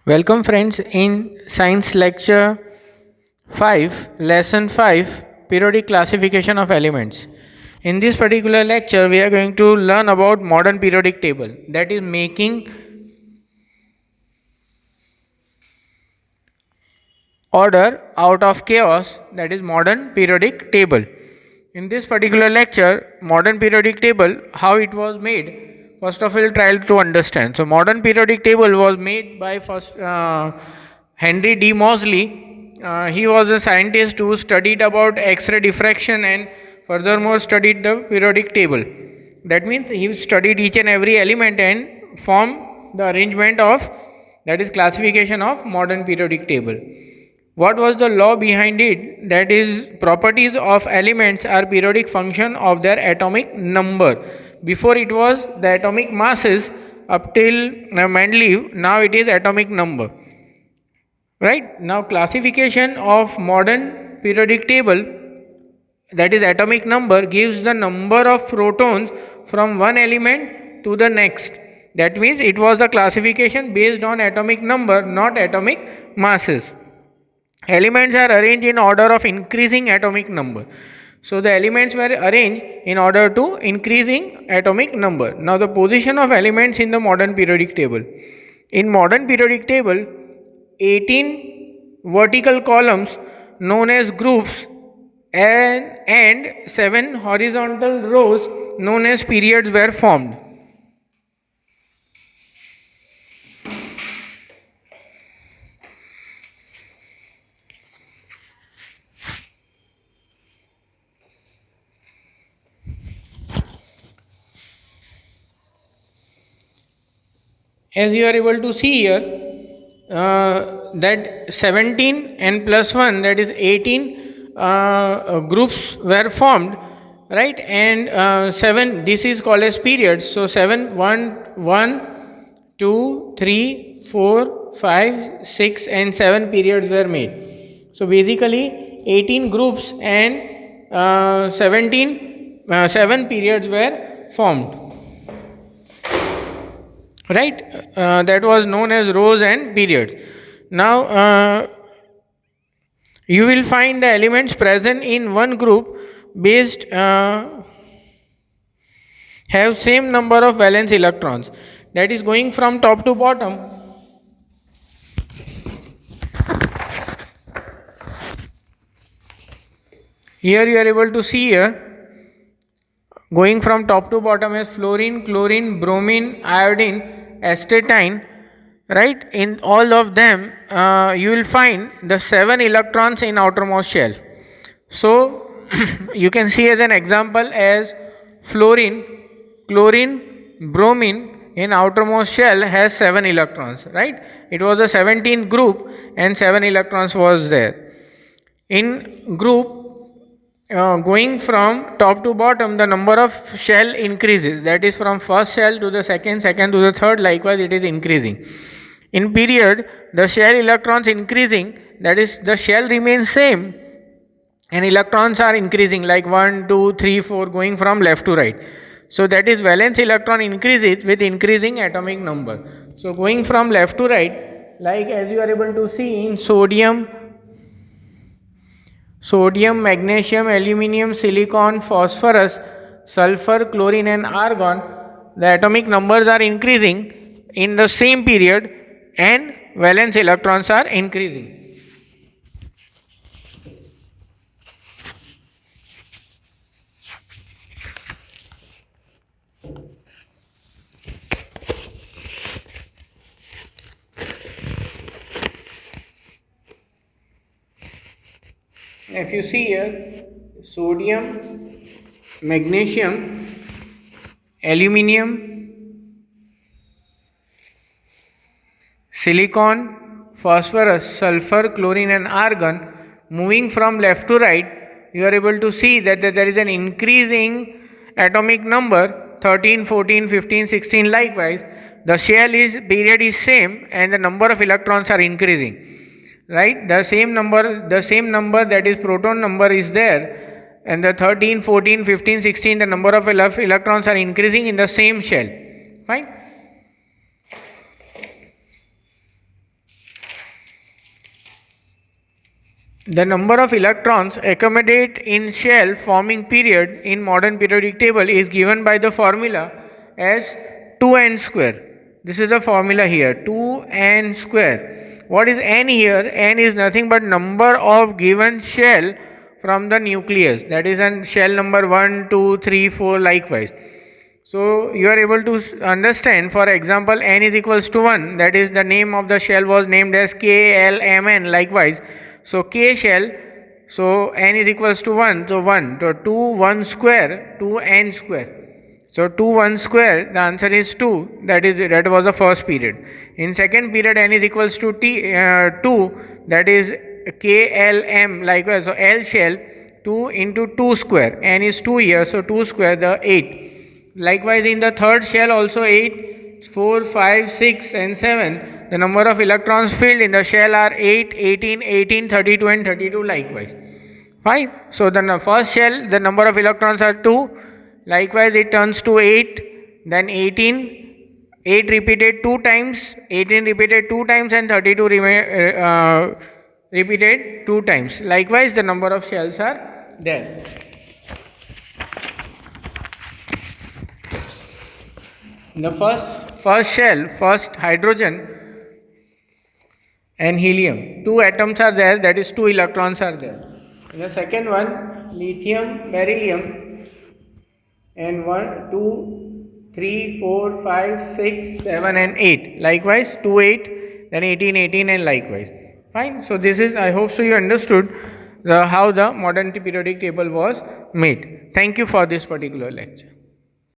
Welcome friends in science lecture 5 lesson 5 periodic classification of elements. In this particular lecture we are going to learn about modern periodic table, that is making order out of chaos, that is modern periodic table. In this particular lecture, modern periodic table, how it was made, first of all try to understand. So modern periodic table was made by first Henry D. Moseley. He was a scientist who studied about X-ray diffraction and furthermore studied the periodic table. That means he studied each and every element and formed the arrangement of, that is classification of modern periodic table. What was the law behind it? That is, properties of elements are periodic function of their atomic number. Before it was the atomic masses, up till Mendeleev, now it is atomic number. Right? Now classification of modern periodic table, that is atomic number, gives the number of protons from one element to the next. That means it was the classification based on atomic number, not atomic masses. Elements are arranged in order of increasing atomic number. So the elements were arranged in order to increasing atomic number. Now the position of elements in the modern periodic table. In modern periodic table, 18 vertical columns known as groups and 7 horizontal rows known as periods were formed. As you are able to see here, that 17 and plus 1, that is 18 groups were formed, right? And 7, this is called as periods. So 7, 1, 2, 3, 4, 5, 6 and 7 periods were made. So basically 18 groups and 7 periods were formed. Right? That was known as rows and periods. Now you will find the elements present in one group based have same number of valence electrons, that is going from top to bottom. Here you are able to see here, going from top to bottom as fluorine, chlorine, bromine, iodine, astatine, right? In all of them you will find the 7 electrons in outermost shell. So you can see as an example as fluorine, chlorine, bromine in outermost shell has 7 electrons, right? It was a 17th group and 7 electrons was there. In group going from top to bottom, the number of shell increases, that is from first shell to the second to the third, likewise it is increasing. In period, the shell electrons increasing, that is the shell remains same and electrons are increasing like 1, 2, 3, 4 going from left to right. So that is valence electron increases with increasing atomic number. So going from left to right, like as you are able to see in sodium, magnesium, aluminium, silicon, phosphorus, sulfur, chlorine and argon, the atomic numbers are increasing in the same period and valence electrons are increasing. If you see here, sodium, magnesium, aluminium, silicon, phosphorus, sulfur, chlorine and argon, moving from left to right, you are able to see that there is an increasing atomic number, 13, 14, 15, 16 likewise. The shell is period is same and the number of electrons are increasing. Right, the same number that is proton number is there, and the 13, 14, 15, 16, the number of electrons are increasing in the same shell. Fine. The number of electrons accumulated in shell forming period in modern periodic table is given by the formula as 2n square. This is the formula here, 2n square. What is n here? N is nothing but number of given shell from the nucleus, that is an shell number 1, 2, 3, 4 likewise. So you are able to understand, for example, n is equals to 1, that is the name of the shell was named as KLMN likewise. So K shell, so n is equals to 1, so 1, so 2 1 square, 2n square. So 2 1 square, the answer is 2, that was the first period. In second period n is equals to 2, that is KLM likewise, so L shell 2 into 2 square, n is 2 here, so 2 square, the 8. Likewise in the third shell also 8, 4, 5, 6 and 7. The number of electrons filled in the shell are 8, 18, 18, 32 and 32 likewise. Fine. So the first shell, the number of electrons are 2. Likewise it turns to 8, then 18, 8 repeated 2 times, 18 repeated 2 times and 32 repeated 2 times. Likewise the number of shells are there. In the first shell, first hydrogen and helium, 2 atoms are there, that is 2 electrons are there. In the second one, lithium, beryllium, and 1, 2, 3, 4, 5, 6, 7 and 8. Likewise 2, 8, then 18, 18 and likewise. Fine. So this is, I hope so you understood how the modern periodic table was made. Thank you for this particular lecture.